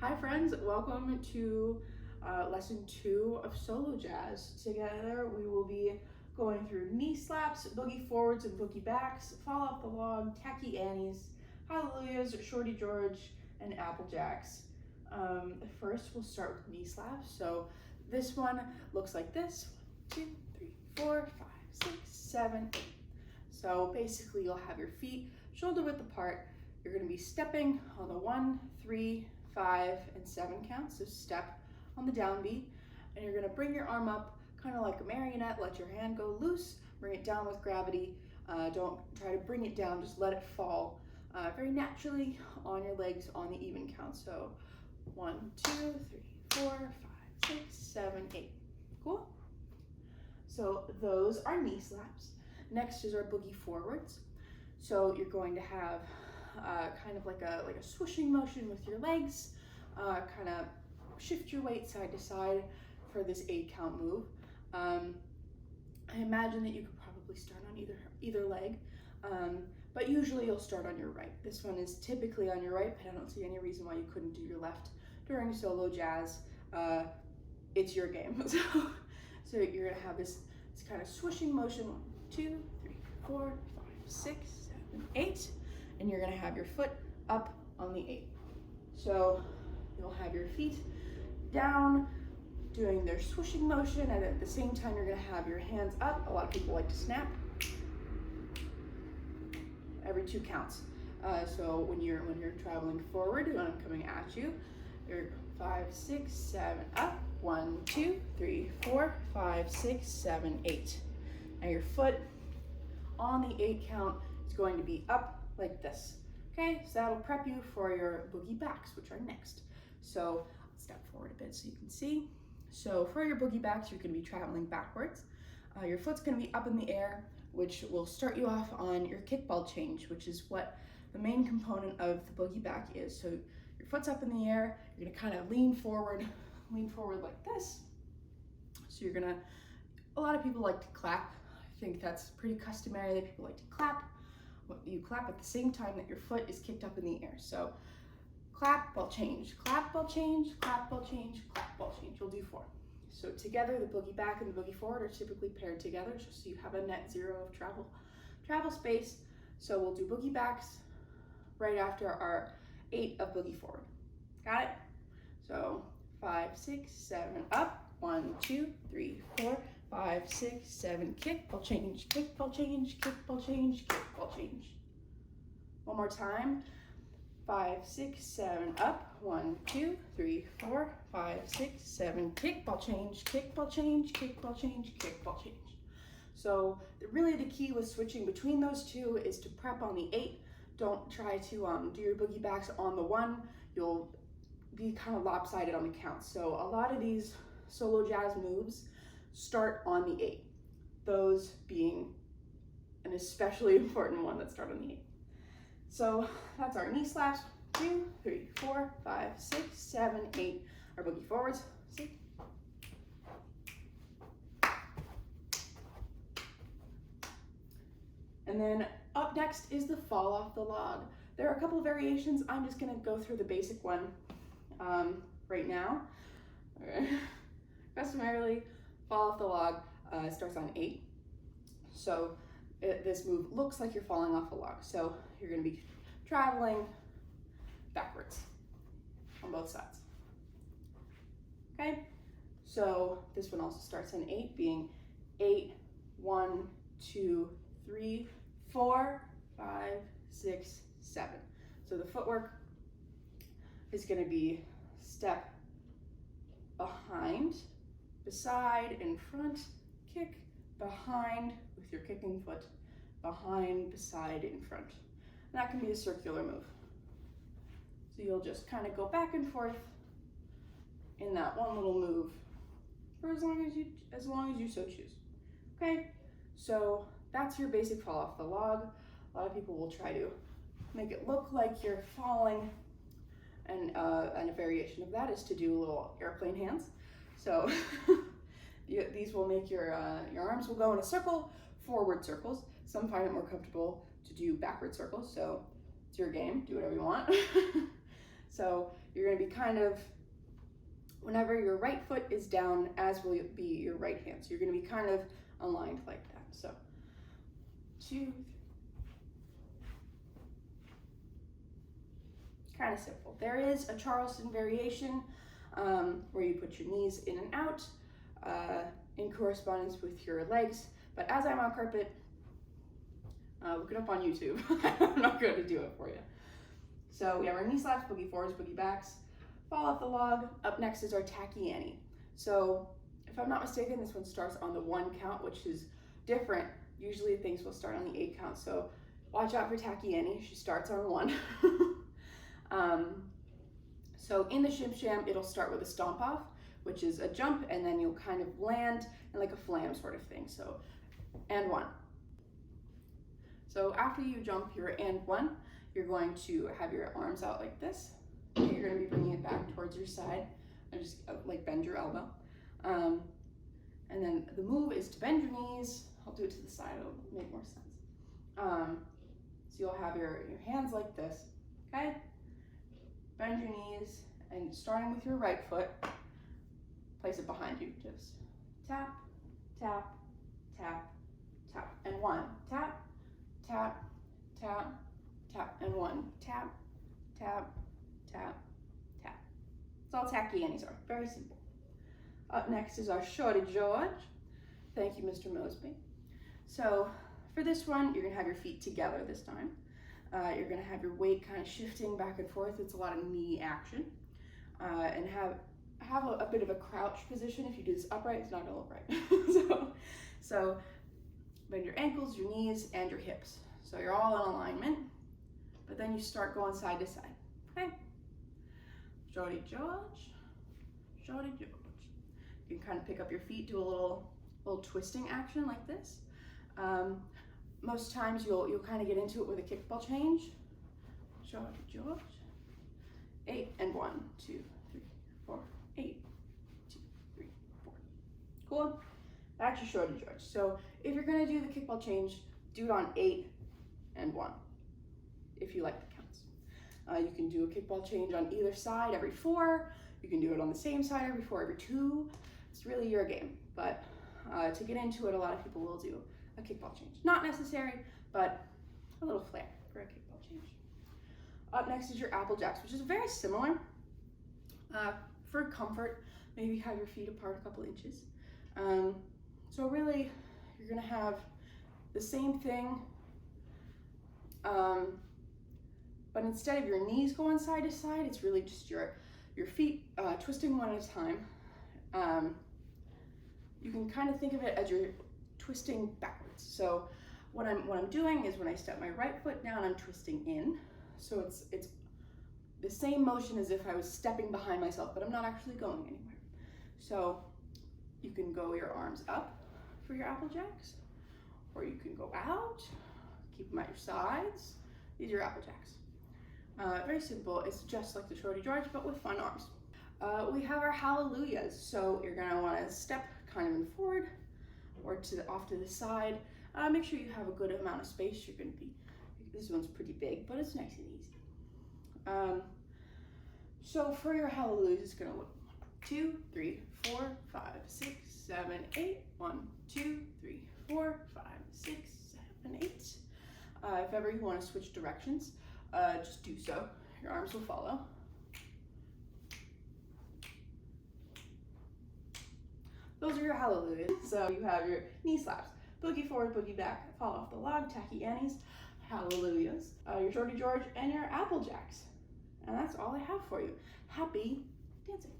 Hi friends, welcome to lesson 2 of solo jazz. Together we will be going through knee slaps, boogie forwards and boogie backs, fall off the log, tacky annies, hallelujahs, shorty George, and apple jacks. First we'll start with knee slaps. So this one looks like this: 1, 2, 3, 4, 5, 6, 7, 8. So basically you'll have your feet shoulder width apart. You're going to be stepping on the 1, 3, 5, and 7 counts. So step on the downbeat, and you're going to bring your arm up kind of like a marionette. Let your hand go loose, bring it down with gravity. Don't try to bring it down, just let it fall very naturally on your legs on the even count. So 1, 2, 3, 4, 5, 6, 7, 8. Cool? So those are knee slaps. Next is our boogie forwards. So you're going to have kind of like a swooshing motion with your legs, kind of shift your weight side to side for this 8 count move. I imagine that you could probably start on either leg, but usually you'll start on your right. This one is typically on your right, but I don't see any reason why you couldn't do your left during solo jazz. It's your game. So you're gonna have this kind of swooshing motion: 1, 2, 3, 4, 5, 6, 7, 8. And you're gonna have your foot up on the 8. So you'll have your feet down doing their swooshing motion, and at the same time you're gonna have your hands up. A lot of people like to snap every 2 counts. So when you're traveling forward, when I'm coming at you, you're 5, 6, 7, up. 1, 2, 3, 4, 5, 6, 7, 8. And your foot on the 8 count is going to be up like this. Okay, so that'll prep you for your boogie backs, which are next. So let's step forward a bit so you can see. So for your boogie backs, you're going to be traveling backwards. Your foot's going to be up in the air, which will start you off on your kickball change, which is what the main component of the boogie back is. So your foot's up in the air, you're going to kind of lean forward like this. So you're going to, a lot of people like to clap. I think that's pretty customary that people like to clap. You clap at the same time that your foot is kicked up in the air. So clap, ball change, clap, ball change, clap, ball change, clap, ball change. You'll do 4. So together, the boogie back and the boogie forward are typically paired together, just so you have a net 0 of travel space. So we'll do boogie backs right after our 8 of boogie forward. Got it? So 5, 6, 7, up. 1, 2, 3, 4, 5, 6, 7, kick, ball change, kick, ball change, kick, ball change, kick, ball change. One more time. 5, 6, 7, up. 1, 2, 3, 4, 5, 6, 7, kick, ball change, kick, ball change, kick, ball change, kick, ball change. So really the key with switching between those 2 is to prep on the 8. Don't try to do your boogie backs on the 1. You'll be kind of lopsided on the count. So a lot of these solo jazz moves start on the 8, those being an especially important one that start on the 8. So that's our knee slaps: 2, 3, 4, 5, 6, 7, 8. Our boogie forwards. See? And then up next is the fall off the log. There are a couple of variations. I'm just gonna go through the basic one right now. Okay. Customarily, fall off the log starts on 8. So this move looks like you're falling off a log. So you're going to be traveling backwards on both sides. Okay, so this one also starts on 8, being 8, 1, 2, 3, 4, 5, 6, 7. So the footwork is going to be step behind, beside, in front, kick, behind with your kicking foot, behind, beside, in front. And that can be a circular move. So you'll just kind of go back and forth in that one little move for as long as you so choose. Okay, so that's your basic fall off the log. A lot of people will try to make it look like you're falling, and a variation of that is to do little airplane hands. So these will make your arms will go in a circle, forward circles. Some find it more comfortable to do backward circles, so it's your game, do whatever you want. So you're gonna be kind of, whenever your right foot is down, as will be your right hand. So you're gonna be kind of aligned like that. So 2, 3. Kind of simple. There is a Charleston variation where you put your knees in and out in correspondence with your legs. But as I'm on carpet, look it up on YouTube. I'm not going to do it for you. So we have our knee slaps, boogie forwards, boogie backs, fall off the log. Up next is our Tacky Annie. So if I'm not mistaken, this one starts on the 1 count, which is different. Usually things will start on the 8 count. So watch out for Tacky Annie. She starts on 1. So in the shim sham, it'll start with a stomp off, which is a jump, and then you'll kind of land in like a flam sort of thing. So, and 1. So after you jump your and 1, you're going to have your arms out like this. You're going to be bringing it back towards your side, and just like bend your elbow. And then the move is to bend your knees. I'll do it to the side, it'll make more sense. So you'll have your hands like this, okay? Bend your knees, and starting with your right foot, place it behind you. Just tap, tap, tap, tap, and 1. Tap, tap, tap, tap, and 1. Tap, tap, tap, tap. That's all Tacky Annies are. Very simple. Up next is our Shortie George. Thank you, Mr. Mosby. So for this one, you're gonna have your feet together this time. You're gonna have your weight kind of shifting back and forth. It's a lot of knee action. And have a bit of a crouch position. If you do this upright, it's not gonna look right. so bend your ankles, your knees, and your hips. So you're all in alignment, but then you start going side to side, okay? Shortie George, Shortie George. You can kind of pick up your feet, do a little twisting action like this. Most times you'll kind of get into it with a kickball change. Shortie George. 8 and 1, 2, 3, 4, 8, 2, 3, 4. Cool? That's your Shortie George. So if you're gonna do the kickball change, do it on 8 and 1, if you like the counts. You can do a kickball change on either side every 4. You can do it on the same side every 4, every 2. It's really your game. But to get into it, a lot of people will do a kickball change. Not necessary, but a little flair for a kickball change. Up next is your Apple Jacks, which is very similar. For comfort, maybe have your feet apart a couple inches. So really, you're gonna have the same thing, but instead of your knees going side to side, it's really just your feet twisting one at a time. You can kind of think of it as you're twisting backwards. So what I'm doing is when I step my right foot down, I'm twisting in. So it's the same motion as if I was stepping behind myself, but I'm not actually going anywhere. So you can go your arms up for your Apple Jacks, or you can go out, keep them at your sides. These are your Apple Jacks. Very simple. It's just like the Shortie George, but with fun arms. We have our Hallelujahs. So you're gonna wanna step kind of in forward or off to the side. Make sure you have a good amount of space. You're gonna be, this one's pretty big, but it's nice and easy. So for your Hallelujahs, it's gonna look 2, 3, 4, 5, 6, 7, 8. 1, 2, 3, 4, 5, 6, 7, 8. If ever you want to switch directions, just do so. Your arms will follow. Those are your Hallelujahs. So you have your knee slaps, boogie forward, boogie back, fall off the log, Tacky Annies, Hallelujahs, your Shortie George, and your Apple Jacks. And that's all I have for you. Happy dancing.